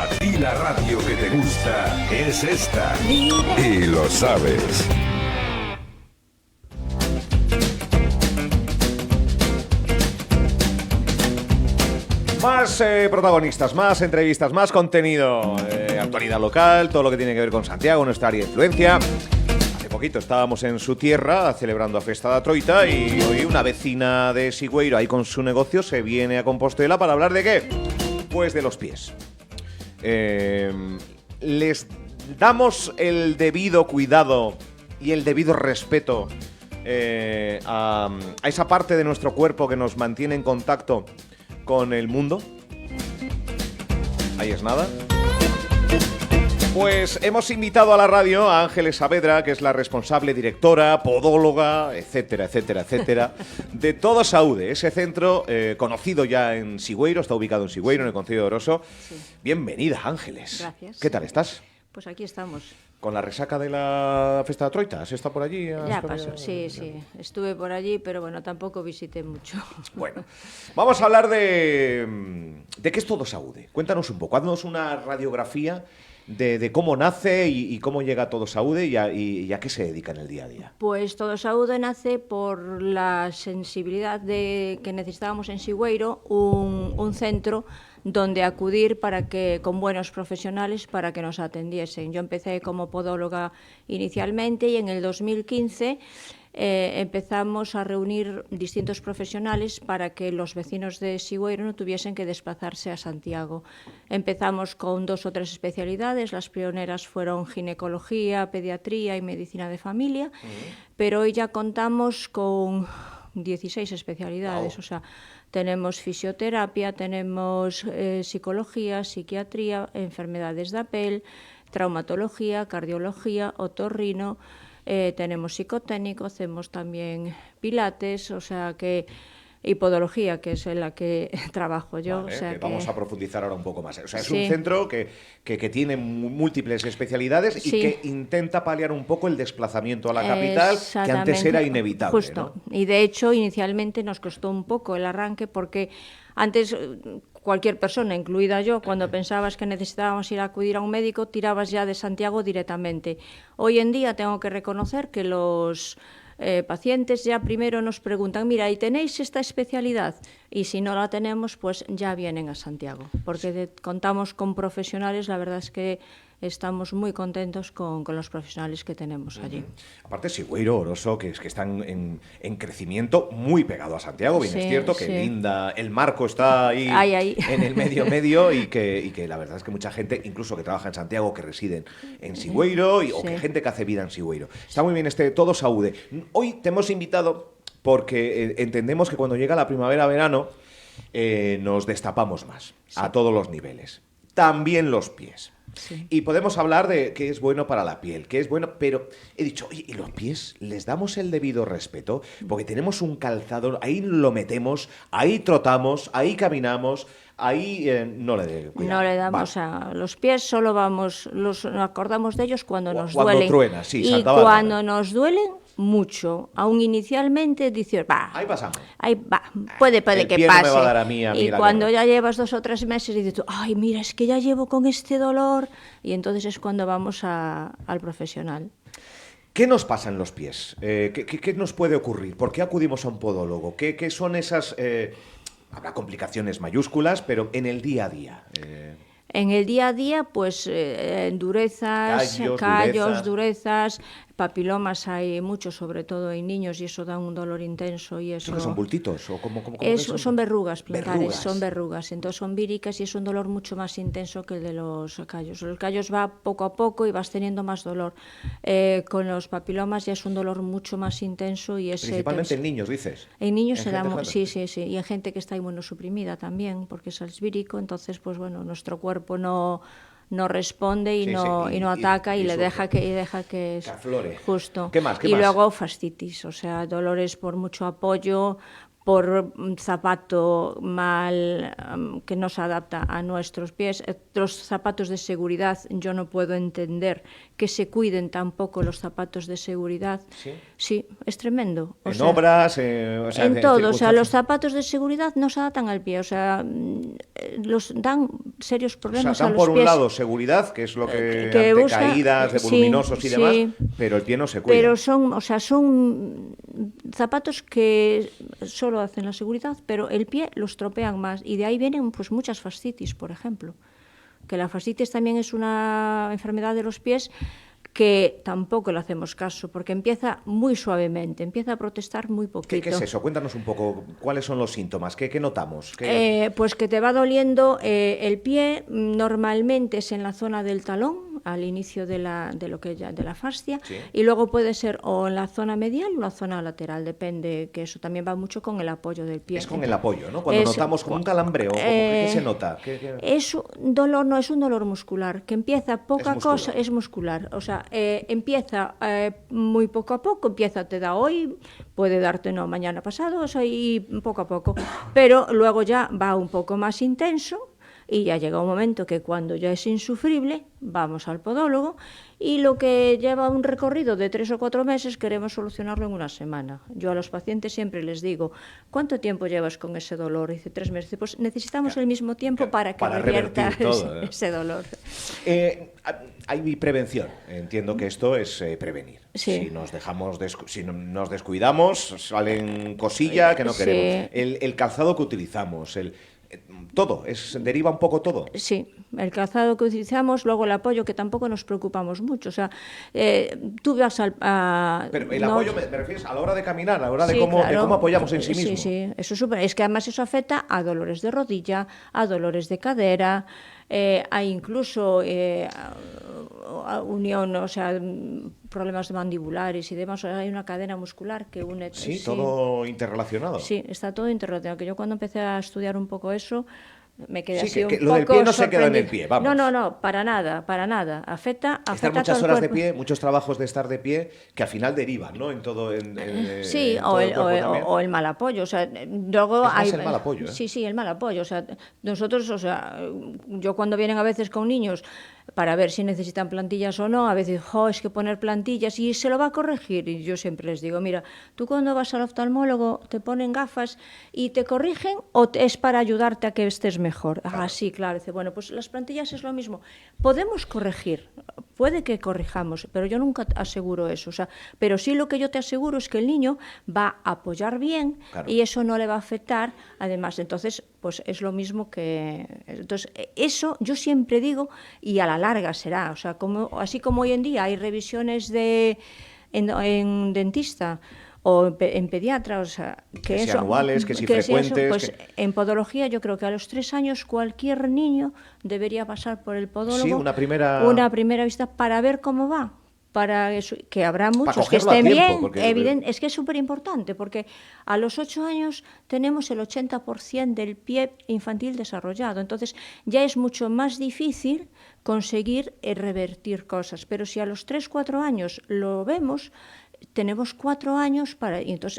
A ti la radio que te gusta es esta. Y lo sabes. Más protagonistas, más entrevistas, más contenido, actualidad local, todo lo que tiene que ver con Santiago, nuestra área de influencia. Hace poquito estábamos en su tierra celebrando a Festa da Troita y hoy una vecina de Sigüeiro ahí con su negocio se viene a Compostela para hablar de ¿qué? Pues de los pies. Les damos el debido cuidado y el debido respeto a esa parte de nuestro cuerpo que nos mantiene en contacto con el mundo. Ahí es nada. Pues hemos invitado a la radio a Ángeles Saavedra, que es la responsable directora, podóloga, etcétera, etcétera, etcétera, de Todo Saúde, ese centro conocido ya en Sigüeiro, está ubicado en Sigüeiro, en el concello de Oroso. Sí. Bienvenida, Ángeles. Gracias. ¿Qué tal estás? Pues aquí estamos. ¿Con la resaca de la Festa da Troita? ¿Has estado por allí? Ya pasó, sí. Estuve por allí, pero bueno, tampoco visité mucho. Bueno, vamos a hablar de qué es Todo Saúde. Cuéntanos un poco, haznos una radiografía de cómo nace y cómo llega Todo Saúde y a qué se dedica en el día a día. Pues Todo Saúde nace por la sensibilidad de que necesitábamos en Sigüeiro un centro donde acudir para que con buenos profesionales para que nos atendiesen. Yo empecé como podóloga inicialmente y en el 2015 empezamos a reunir distintos profesionales para que los vecinos de Sigüeiro no tuviesen que desplazarse a Santiago. Empezamos con 2 o 3 especialidades, las pioneras fueron ginecología, pediatría y medicina de familia, pero hoy ya contamos con 16 especialidades, wow. O sea, tenemos fisioterapia, tenemos psicología, psiquiatría, enfermedades de piel, traumatología, cardiología, otorrino, tenemos psicotécnico, hacemos también pilates, o sea que y podología, que es en la que trabajo yo. Vale, o sea que vamos a profundizar ahora un poco más. O sea, es sí. un centro que tiene múltiples especialidades sí. y que intenta paliar un poco el desplazamiento a la capital, que antes era inevitable. Justo. ¿No? Y de hecho, inicialmente nos costó un poco el arranque porque antes cualquier persona, incluida yo, cuando pensabas que necesitábamos ir a acudir a un médico, tirabas ya de Santiago directamente. Hoy en día tengo que reconocer que los pacientes ya primero nos preguntan, mira, ¿y tenéis esta especialidad? Y si no la tenemos, pues ya vienen a Santiago, porque contamos con profesionales, la verdad es que estamos muy contentos con los profesionales que tenemos allí. Aparte, Sigüeiro, Oroso, que están en crecimiento muy pegado a Santiago, bien es cierto, que linda, el marco está ahí. En el medio y que la verdad es que mucha gente, incluso que trabaja en Santiago, que residen en Sigüeiro o que gente que hace vida en Sigüeiro. Está muy bien Todo Saúde. Hoy te hemos invitado porque entendemos que cuando llega la primavera-verano nos destapamos más a todos los niveles, también los pies. Sí. Y podemos hablar de qué es bueno para la piel, qué es bueno, pero he dicho, oye, ¿y los pies les damos el debido respeto? Porque tenemos un calzado, ahí lo metemos, ahí trotamos, ahí caminamos, ahí no le cuidado. No le damos a los pies, solo nos acordamos de ellos cuando nos cuando duelen. Truena, sí, y cuando nos duelen mucho, aún inicialmente dices, va, ahí pasamos. Ahí va, puede que pie pase. No me va a dar a mí y cuando ya llevas 2 o 3 meses dices tú, ay, mira, es que ya llevo con este dolor, y entonces es cuando vamos al profesional. ¿Qué nos pasa en los pies? ¿Qué nos puede ocurrir? ¿Por qué acudimos a un podólogo? ¿Qué son esas? Habrá complicaciones mayúsculas, pero en el día a día. En el día a día, pues durezas, callos, durezas, papilomas hay muchos, sobre todo en niños, y eso da un dolor intenso. Y eso... ¿Qué son bultitos? ¿O cómo son verrugas plantares, son verrugas, entonces son víricas y es un dolor mucho más intenso que el de los callos. Los callos va poco a poco y vas teniendo más dolor. Con los papilomas ya es un dolor mucho más intenso y es... Principalmente en niños, dices. En niños se da... Sí, y en gente que está inmunosuprimida también, porque es vírico, entonces, pues bueno, nuestro cuerpo no responde y no ataca y le deja que aflore. Justo. ¿Qué más? Luego fascitis, o sea, dolores por mucho apoyo, por un zapato mal que no se adapta a nuestros pies. Los zapatos de seguridad, yo no puedo entender que se cuiden tampoco los zapatos de seguridad. Sí, sí, es tremendo. En obras, en todo. O sea, los zapatos de seguridad no se adaptan al pie. O sea, los dan serios problemas dan a los por un pies. lado seguridad, que es lo que ante busca, caídas de voluminosos y demás, pero el pie no se cuida. Pero son zapatos que solo hacen la seguridad, pero el pie lo estropean más, y de ahí vienen pues muchas fascitis, por ejemplo, que la fascitis también es una enfermedad de los pies que tampoco le hacemos caso, porque empieza muy suavemente, empieza a protestar muy poquito. ¿Qué es eso? Cuéntanos un poco, ¿cuáles son los síntomas? ¿Qué notamos? Pues que te va doliendo el pie, normalmente es en la zona del talón, al inicio de la fascia, sí. Y luego puede ser o en la zona medial o en la zona lateral, depende, que eso también va mucho con el apoyo del pie. Es con el apoyo, ¿no? Cuando notamos como un calambreo, ¿qué se nota? Es un dolor, no es un dolor muscular, que empieza poca cosa, es muscular, o sea, empieza muy poco a poco, te da hoy, puede darte mañana pasado, o sea, y poco a poco, pero luego ya va un poco más intenso. Y ya llega un momento que cuando ya es insufrible, vamos al podólogo, y lo que lleva un recorrido de 3 o 4 meses queremos solucionarlo en una semana. Yo a los pacientes siempre les digo, ¿cuánto tiempo llevas con ese dolor? Dice 3 meses. Dice, pues necesitamos el mismo tiempo para que revierta ese dolor. Hay prevención. Entiendo que esto es prevenir. Sí. Si nos descuidamos, salen cosillas que no queremos. El calzado que utilizamos, todo, deriva un poco todo. Sí, el calzado que utilizamos, luego el apoyo, que tampoco nos preocupamos mucho. O sea, tú vas Pero el apoyo, ¿me refieres a la hora de caminar, a la hora de cómo apoyamos en sí mismo? Sí, eso es que además eso afecta a dolores de rodilla, a dolores de cadera, hay incluso unión, o sea, problemas mandibulares y demás. O sea, hay una cadena muscular que une. Sí, todo interrelacionado. Sí, está todo interrelacionado. Que yo cuando empecé a estudiar un poco eso, me quedé así que un lo poco del pie no se queda en el pie, vamos. No, para nada. Afecta estar muchas horas de pie, muchos trabajos de estar de pie, que al final derivan, ¿no? En todo. Sí, en todo o el mal apoyo. O sea, luego hay el mal apoyo. Sí, el mal apoyo. O sea, nosotros, o sea, yo cuando vienen a veces con niños para ver si necesitan plantillas o no, a veces, es que poner plantillas y se lo va a corregir. Y yo siempre les digo, mira, tú cuando vas al oftalmólogo te ponen gafas y te corrigen, o es para ayudarte a que estés mejor. Claro. Sí, claro. Dice, bueno, pues las plantillas es lo mismo. Podemos corregir, puede que corrijamos, pero yo nunca aseguro eso. O sea, pero sí lo que yo te aseguro es que el niño va a apoyar bien, claro, y eso no le va a afectar. Además, entonces, pues es lo mismo que... Entonces, eso yo siempre digo, y a la larga será. O sea, así como hoy en día hay revisiones en dentista o en pediatra, o sea, que si anuales, que si frecuentes. Pues en podología yo creo que a los 3 años cualquier niño debería pasar por el podólogo. Sí, una primera visita para ver cómo va. Para eso, que habrá muchos que estén bien, evidente, es que es súper importante, porque a los 8 años tenemos el 80% del pie infantil desarrollado, entonces ya es mucho más difícil conseguir revertir cosas, pero si a los 3-4 años lo vemos, tenemos 4 años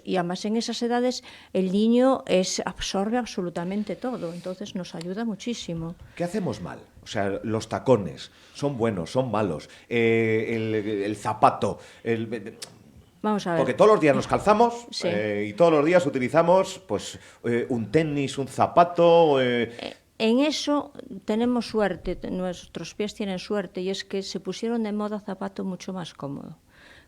y además en esas edades el niño absorbe absolutamente todo, entonces nos ayuda muchísimo. ¿Qué hacemos mal? O sea, los tacones, ¿son buenos, son malos? El zapato, Vamos a ver. Porque todos los días nos calzamos, sí, y todos los días utilizamos pues un tenis, un zapato... En eso tenemos suerte, nuestros pies tienen suerte, y es que se pusieron de moda zapato mucho más cómodo.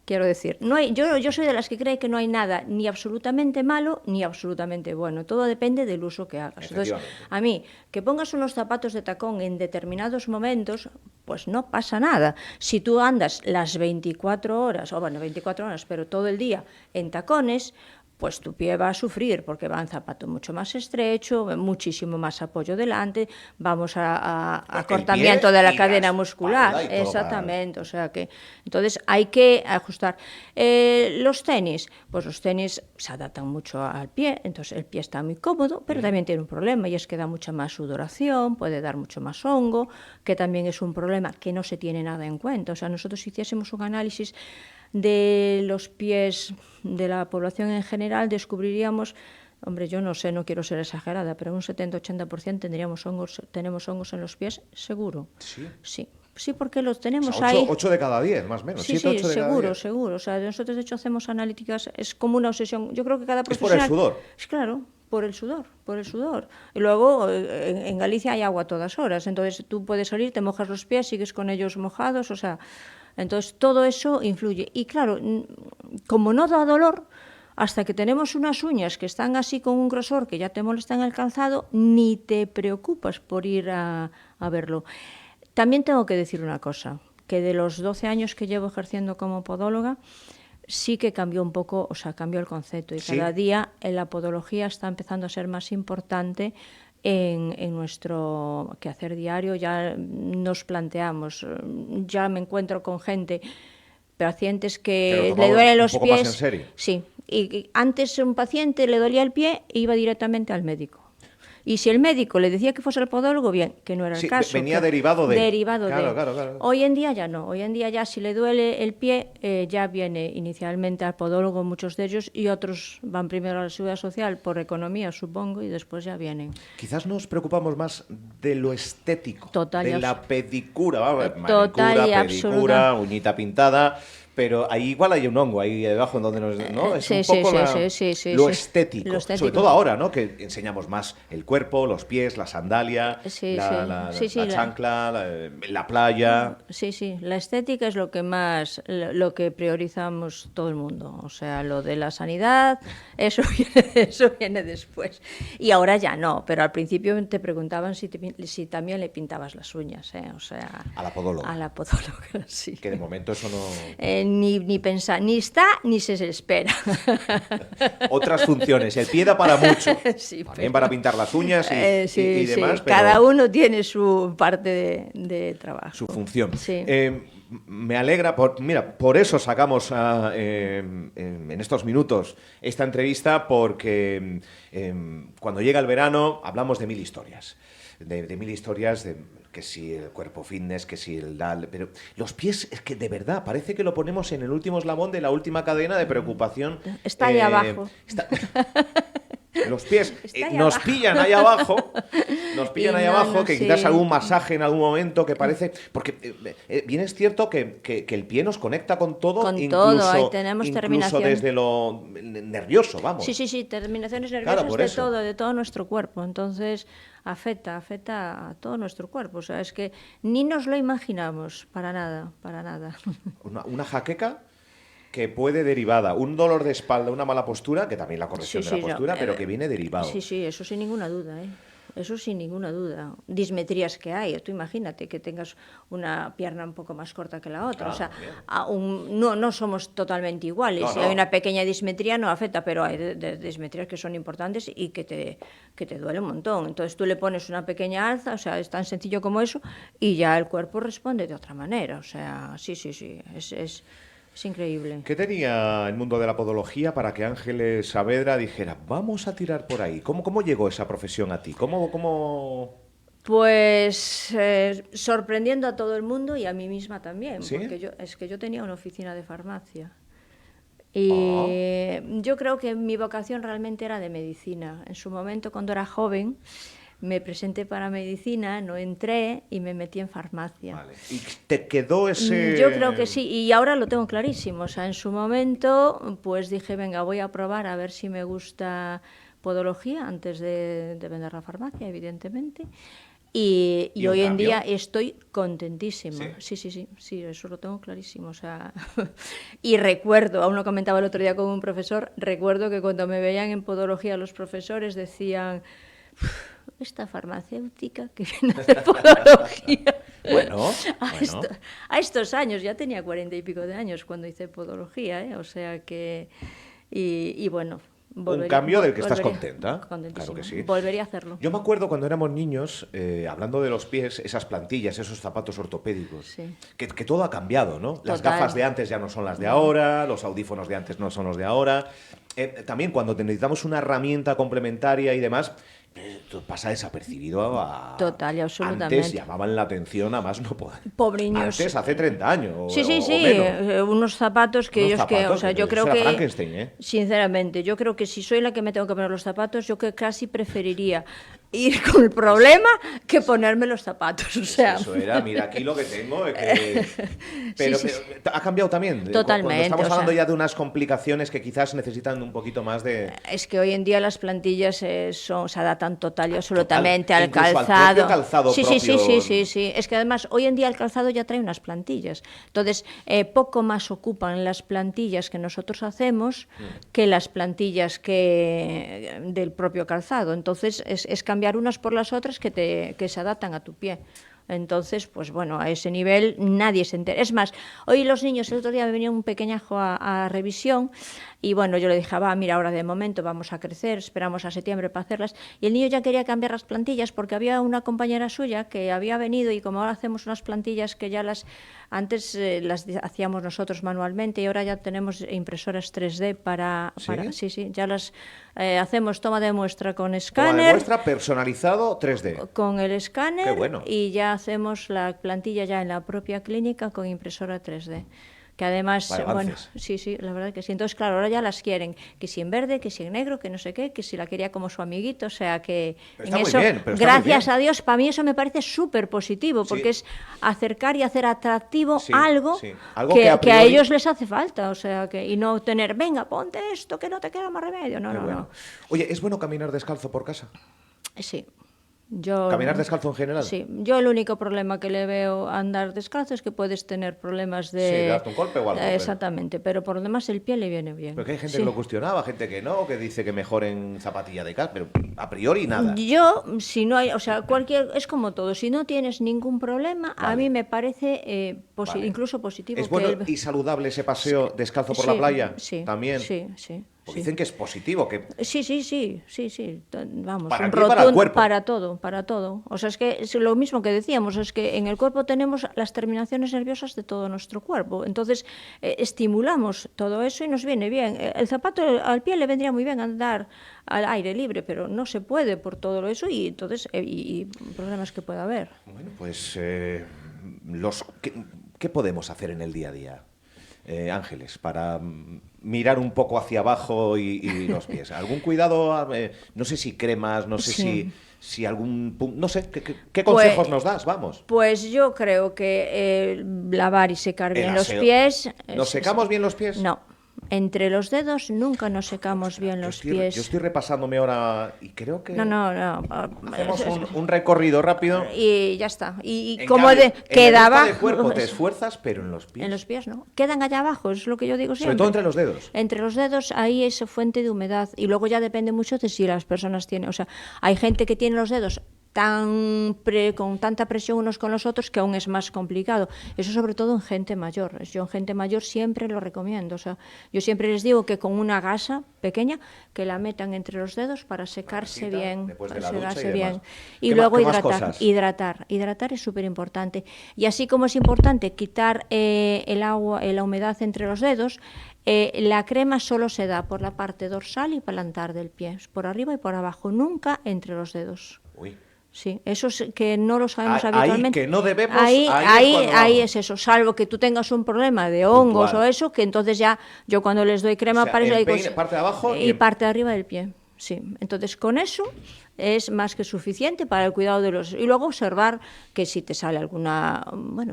Quiero decir, yo soy de las que cree que no hay nada ni absolutamente malo ni absolutamente bueno. Todo depende del uso que hagas. Entonces, a mí, que pongas unos zapatos de tacón en determinados momentos, pues no pasa nada. Si tú andas las 24 horas, o bueno, 24 horas, pero todo el día en tacones, pues tu pie va a sufrir, porque va en zapato mucho más estrecho, muchísimo más apoyo delante, vamos a acortamiento de la cadena muscular. Exactamente, o sea que entonces hay que ajustar. Los tenis, pues los tenis se adaptan mucho al pie, entonces el pie está muy cómodo, pero también tiene un problema, y es que da mucha más sudoración, puede dar mucho más hongo, que también es un problema que no se tiene nada en cuenta. O sea, nosotros si hiciésemos un análisis de los pies de la población en general, descubriríamos Hombre, yo no sé, no quiero ser exagerada, pero un 70-80% tenemos hongos en los pies, seguro. ¿Sí? Sí. Sí, porque los tenemos, o sea, ahí. 8 de cada 10, más o menos. Sí, 7, 8 de cada 10. seguro, seguro. O sea, nosotros de hecho hacemos analíticas, es como una obsesión. Yo creo que cada ¿Es profesional... por el sudor? Claro, por el sudor. Y luego en Galicia hay agua a todas horas, entonces tú puedes salir, te mojas los pies, sigues con ellos mojados, o sea, entonces todo eso influye. Y claro, como no da dolor, hasta que tenemos unas uñas que están así con un grosor que ya te molesta en el calzado, ni te preocupas por ir a verlo. También tengo que decir una cosa, que de los 12 años que llevo ejerciendo como podóloga, sí que cambió un poco, o sea, cambió el concepto y cada día la podología está empezando a ser más importante en nuestro quehacer diario. Ya nos planteamos, ya me encuentro con gente, pacientes que le duelen los pies. ¿Más en serio? Sí, y antes un paciente le dolía el pie e iba directamente al médico. Y si el médico le decía que fuese el podólogo, bien, que no era el caso. Venía derivado de... Claro. Hoy en día ya no. Hoy en día ya si le duele el pie, ya viene inicialmente al podólogo, muchos de ellos, y otros van primero a la seguridad social por economía, supongo, y después ya vienen. Quizás nos preocupamos más de lo estético, de la pedicura, total y pedicura, uñita pintada... Pero ahí igual hay un hongo ahí debajo en donde nos... ¿no? Es un poco lo estético. Sobre todo ahora, ¿no? Que enseñamos más el cuerpo, los pies, la sandalia, la chancla, la playa... Sí, la estética es lo que priorizamos todo el mundo. O sea, lo de la sanidad, eso viene después. Y ahora ya no, pero al principio te preguntaban si también le pintabas las uñas, ¿eh? O sea... A la podóloga. A la podóloga, sí. Que de momento eso no... Ni pensar, ni está, ni se espera. Otras funciones, el pie da para mucho. Sí, también para pintar las uñas y demás. Sí. Pero... Cada uno tiene su parte de trabajo. Su función. Sí. Me alegra, por eso sacamos en estos minutos esta entrevista, porque cuando llega el verano hablamos de 1000 historias. De 1000 historias que si el cuerpo fitness, que si el DAL... Pero los pies, es que de verdad, parece que lo ponemos en el último eslabón de la última cadena de preocupación. Está ahí abajo. Los pies nos pillan ahí abajo, que quizás algún masaje en algún momento que parece... Porque bien es cierto que el pie nos conecta con todo, ahí tenemos incluso desde lo nervioso, vamos. Sí, terminaciones nerviosas de todo nuestro cuerpo, entonces afecta a todo nuestro cuerpo, o sea, es que ni nos lo imaginamos, para nada. Una jaqueca que puede derivada, un dolor de espalda, una mala postura, que también la corrección de la postura, pero que viene derivado. Sí, eso sin ninguna duda, Eso sin ninguna duda. Dismetrías que hay, tú imagínate que tengas una pierna un poco más corta que la otra, claro, o sea, no somos totalmente iguales. Si hay una pequeña dismetría no afecta, pero hay dismetrías que son importantes y que te duele un montón. Entonces tú le pones una pequeña alza, o sea, es tan sencillo como eso, y ya el cuerpo responde de otra manera. O sea, sí, es increíble. ¿Qué tenía el mundo de la podología para que Ángeles Saavedra dijera, vamos a tirar por ahí? ¿Cómo llegó esa profesión a ti? ¿Cómo... Pues sorprendiendo a todo el mundo y a mí misma también, ¿sí? Porque yo tenía una oficina de farmacia. Y yo creo que mi vocación realmente era de medicina. En su momento, cuando era joven, me presenté para medicina, no entré y me metí en farmacia. Vale. ¿Y te quedó ese...? Yo creo que sí, y ahora lo tengo clarísimo. O sea, en su momento, pues dije, venga, voy a probar a ver si me gusta podología antes de vender la farmacia, evidentemente. Y hoy en día estoy contentísima. Sí, eso lo tengo clarísimo. O sea, y recuerdo, aún lo comentaba el otro día con un profesor, recuerdo que cuando me veían en podología los profesores decían... esta farmacéutica que viene a hacer podología. Bueno. A estos años, ya tenía 40 y pico de años cuando hice podología, o sea que... Y bueno... Un cambio del que estás contenta. Contentísima. Claro que sí. Volvería a hacerlo. Yo me acuerdo cuando éramos niños, hablando de los pies, esas plantillas, esos zapatos ortopédicos, que todo ha cambiado, ¿no? Las gafas de antes ya no son las de ahora, los audífonos de antes no son los de ahora. También cuando necesitamos una herramienta complementaria y demás, pasa desapercibido a... Total y absolutamente. Antes llamaban la atención a más no poder. Pobriños. Antes, hace 30 años. Sí, unos zapatos que ellos que... O sea, yo creo que... Frankenstein, ¿eh? Sinceramente, yo creo que si soy la que me tengo que poner los zapatos, yo que casi preferiría ir con el problema que ponerme los zapatos, o sea... Eso era, mira, aquí lo que tengo... Pero ha cambiado también. Totalmente. Cuando estamos hablando ya de unas complicaciones que quizás necesitan un poquito más de... Es que hoy en día las plantillas se adaptan total y absolutamente al calzado. Al calzado sí. Es que además hoy en día el calzado ya trae unas plantillas. Entonces, poco más ocupan las plantillas que nosotros hacemos que las plantillas del propio calzado. Entonces, es cambiar unas por las otras que se adaptan a tu pie. Entonces, pues bueno, a ese nivel nadie se entera. Es más, hoy los niños, el otro día me venía un pequeñajo a revisión y bueno, yo le dije, mira, ahora de momento vamos a crecer, esperamos a septiembre para hacerlas. Y el niño ya quería cambiar las plantillas porque había una compañera suya que había venido y como ahora hacemos unas plantillas que ya antes las hacíamos nosotros manualmente y ahora ya tenemos impresoras 3D ¿Sí? ya las hacemos toma de muestra con escáner. Toma de muestra personalizado 3D. Con el escáner. Qué bueno. Y ya hacemos la plantilla ya en la propia clínica con impresora 3D. Que además, bueno, sí, la verdad que sí. Entonces, claro, ahora ya las quieren, que si en verde, que si en negro, que no sé qué, que si la quería como su amiguito, o sea que pero en eso, bien, gracias a Dios, para mí eso me parece súper positivo, porque es acercar y hacer atractivo algo que a ellos les hace falta, o sea, y no tener, venga, ponte esto, que no te queda más remedio, no. Oye, ¿es bueno caminar descalzo por casa? Sí. ¿Caminar descalzo en general? Sí, yo el único problema que le veo a andar descalzo es que puedes tener problemas de... Sí, darte un golpe o algo. Exactamente, pero por lo demás el pie le viene bien. Porque hay gente que lo cuestionaba, gente que no, que dice que mejor en zapatilla de calza, pero a priori nada. Yo, si no hay, o sea, es como todo, si no tienes ningún problema, a mí me parece incluso positivo. ¿Es bueno y saludable ese paseo descalzo por la playa? Sí, también. Sí. Porque dicen que es positivo. Que... Sí. Vamos, ¿Para qué? Para el cuerpo. Para todo. O sea, es que es lo mismo que decíamos, es que en el cuerpo tenemos las terminaciones nerviosas de todo nuestro cuerpo. Entonces, estimulamos todo eso y nos viene bien. El zapato al pie le vendría muy bien andar al aire libre, pero no se puede por todo eso y entonces y problemas que pueda haber. Bueno, pues ¿qué podemos hacer en el día a día? Ángeles, para mirar un poco hacia abajo y los pies. ¿Algún cuidado? No sé si cremas, no sé si algún... No sé, ¿qué consejos nos das? Vamos. Pues yo creo que lavar y secar bien los pies... ¿Nos secamos bien los pies? No. Entre los dedos nunca nos secamos bien los pies. Yo estoy repasándome ahora y creo que... No. Hacemos un recorrido rápido. Y ya está. Y como queda abajo... En el cuerpo te esfuerzas, pero en los pies... En los pies no. Quedan allá abajo, es lo que yo digo siempre. Sobre todo entre los dedos. Entre los dedos ahí es fuente de humedad. Y luego ya depende mucho de si las personas tienen... O sea, hay gente que tiene los dedos con tanta presión unos con los otros que aún es más complicado. Eso sobre todo en gente mayor. Yo en gente mayor siempre lo recomiendo. O sea, yo siempre les digo que con una gasa pequeña que la metan entre los dedos para secarse bien. Para secarse bien. Y luego hidratar es súper importante. Y así como es importante quitar el agua, la humedad entre los dedos, la crema solo se da por la parte dorsal y palantar del pie, por arriba y por abajo, nunca entre los dedos. Uy. Sí, eso es que no lo sabemos habitualmente. Ahí que no debemos. Ahí es eso, salvo que tú tengas un problema de hongos puntual. o eso, que entonces ya yo cuando les doy crema para eso digo, parte de abajo y parte de arriba del pie. Sí, entonces con eso es más que suficiente para el cuidado de los... Y luego observar que si te sale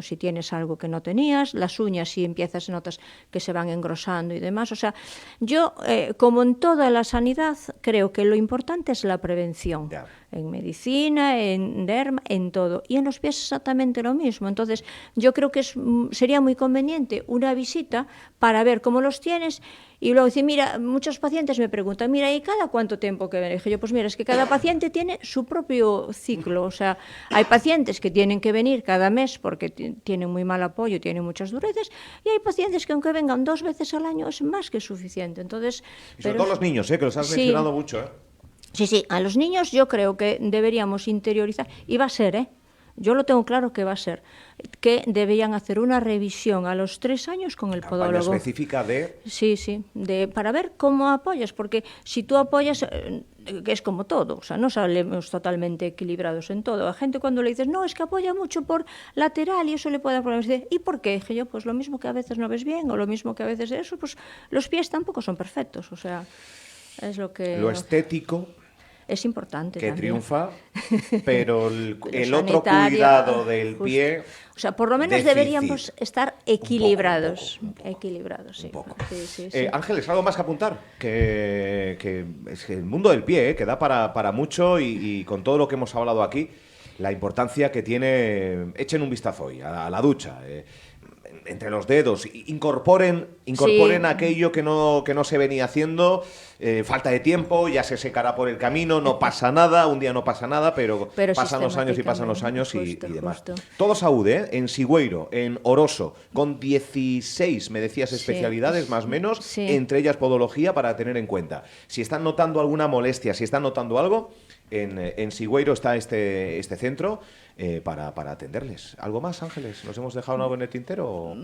si tienes algo que no tenías, las uñas si notas que se van engrosando y demás. O sea, yo, como en toda la sanidad, creo que lo importante es la prevención. Ya. En medicina, en derma, en todo. Y en los pies exactamente lo mismo. Entonces, yo creo que sería muy conveniente una visita para ver cómo los tienes y luego decir, mira, muchos pacientes me preguntan, mira, ¿y cada cuánto tiempo que ven? Y dije yo, pues mira, es que cada paciente tiene su propio ciclo. O sea, hay pacientes que tienen que venir cada mes porque tienen muy mal apoyo, tienen muchas durezas, y hay pacientes que aunque vengan 2 veces al año es más que suficiente. Entonces, y sobre todo los niños, que los has mencionado mucho, Sí, a los niños yo creo que deberíamos interiorizar, y va a ser, yo lo tengo claro que va a ser, que deberían hacer una revisión a los 3 años con el podólogo. Campaña específica de... Sí, para ver cómo apoyas, porque si tú apoyas, que es como todo, o sea, no salimos totalmente equilibrados en todo. A gente cuando le dices, no, es que apoya mucho por lateral y eso le puede dar problemas, dice, ¿y por qué? Dije yo, pues lo mismo que a veces no ves bien, o lo mismo que a veces eso, pues los pies tampoco son perfectos, o sea, es lo que... Lo estético... Es importante que también. Triunfa, pero el otro cuidado del pie... O sea, por lo menos déficit. Deberíamos estar equilibrados. Un poco. Equilibrados, sí. Un poco. Sí. Ángeles, ¿algo más que apuntar? Que es que el mundo del pie, que da para mucho y con todo lo que hemos hablado aquí, la importancia que tiene... Echen un vistazo hoy a la ducha. Entre los dedos, incorporen aquello que no se venía haciendo, falta de tiempo, ya se secará por el camino, no pasa nada, un día no pasa nada, pero pasan los años y pasan los años y demás. Todo Saúde, en Sigüeiro, en Oroso, con 16, me decías, especialidades más o menos, entre ellas podología, para tener en cuenta. Si están notando alguna molestia, si están notando algo, en Sigüeiro está este centro para atenderles. ¿Algo más, Ángeles? ¿Nos hemos dejado algo en el tintero?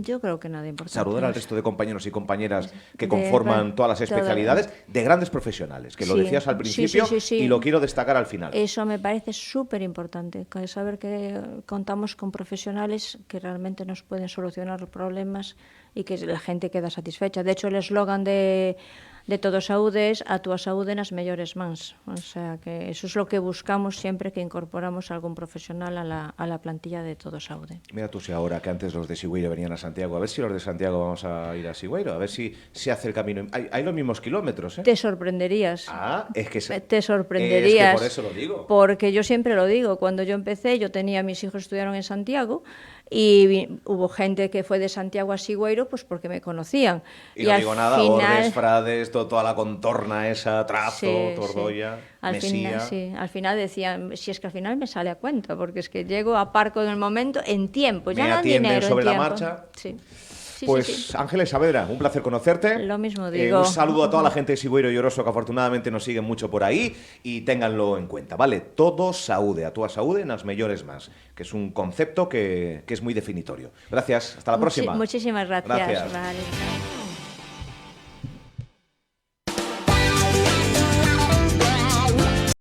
Yo creo que nada importante. Saludar al resto de compañeros y compañeras que conforman todas las especialidades de grandes profesionales, que lo decías al principio y lo quiero destacar al final. Eso me parece súper importante, saber que contamos con profesionales que realmente nos pueden solucionar los problemas y que la gente queda satisfecha. De hecho, el eslogan de Todo Saúde es a túa saúde nas mellores mans. O sea, que eso es lo que buscamos siempre que incorporamos algún profesional a la plantilla de Todo Saúde. Mira tú si ahora, que antes los de Sigüeiro venían a Santiago, a ver si los de Santiago vamos a ir a Sigüeiro, a ver si se hace el camino. Hay los mismos kilómetros, ¿eh? Te sorprenderías. Es que te sorprenderías. Es que por eso lo digo. Porque yo siempre lo digo, cuando yo empecé, yo tenía, mis hijos estudiaron en Santiago, y hubo gente que fue de Santiago a Sigüeiro pues porque me conocían. Y no digo nada, Ordes, Frades, toda la contorna esa, Trazo, Tordoya, Mesía. Al final decían, si es que al final me sale a cuenta, porque es que llego, aparco en el momento, en tiempo, ya no en dinero, sobre en la tiempo. Marcha. Sí. Pues Ángeles Saavedra, un placer conocerte. Lo mismo digo. Un saludo a toda la gente de Sigüeiro y Oroso que afortunadamente nos siguen mucho por ahí y ténganlo en cuenta, ¿vale? Todo Saúde, a túa saúde nas mellores más, que es un concepto que es muy definitorio. Gracias, hasta la próxima. Muchísimas gracias. Gracias. Vale.